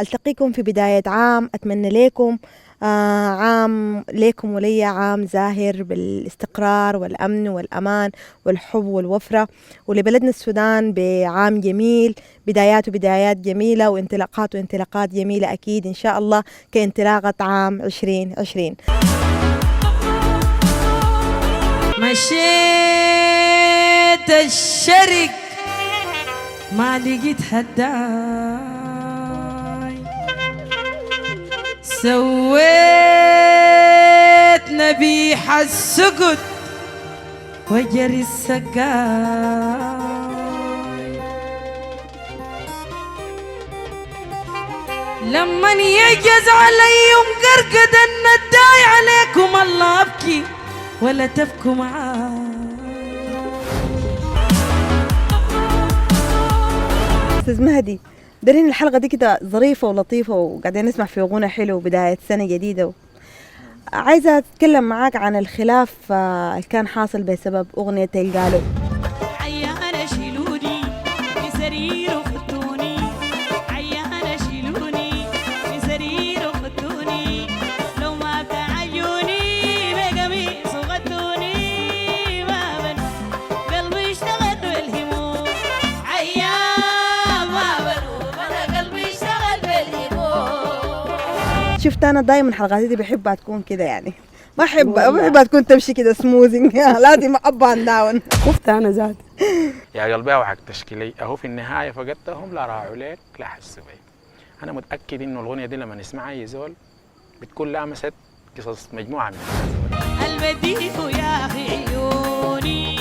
ألتقيكم في بداية عام. أتمنى لكم عام لكم ولي عام زاهر بالاستقرار والأمن والأمان والحب والوفرة، ولبلدنا السودان بعام جميل، بدايات جميلة وانطلاقات جميلة أكيد إن شاء الله كانطلاقة عام 2020. مشيت الشرق ما لقيت هداي، سويت نبيح السكت وجري السقاي، لمن يجز علي مقرقد النداي عليكم الله أبكي ولا تبكوا معاي. أستاذ مهدي، دارين الحلقة دي كده ظريفة ولطيفة وقاعدين نسمع في غنى حلو وبداية سنة جديدة. عايزة أتكلم معاك عن الخلاف اللي كان حاصل بسبب أغنية القالوا. عيانة شيلوني في سرير وخدوني، عيانة شيلوني في سرير وخدوني، لو ما تعيوني بقميص وغدوني ما بنو قلبي اشتغل بالهموم، عيان ما بنو بلا قلبي اشتغل بالهموم. شفت أنا دايما حلقاتي دي بحبها تكون كده، يعني ما بحبها تكون تمشي كده سموزنج لازم أب أند داون. خفت انا ذاتي يا قلبي وحق تشكيلي اهو في النهايه فقدتهم لا راعوا لك لا حسوا بيك. انا متاكد انه الاغنيه دي لما نسمعها يزول بتكون لامست قصص مجموعه من الناس. البديع يا اخي عيوني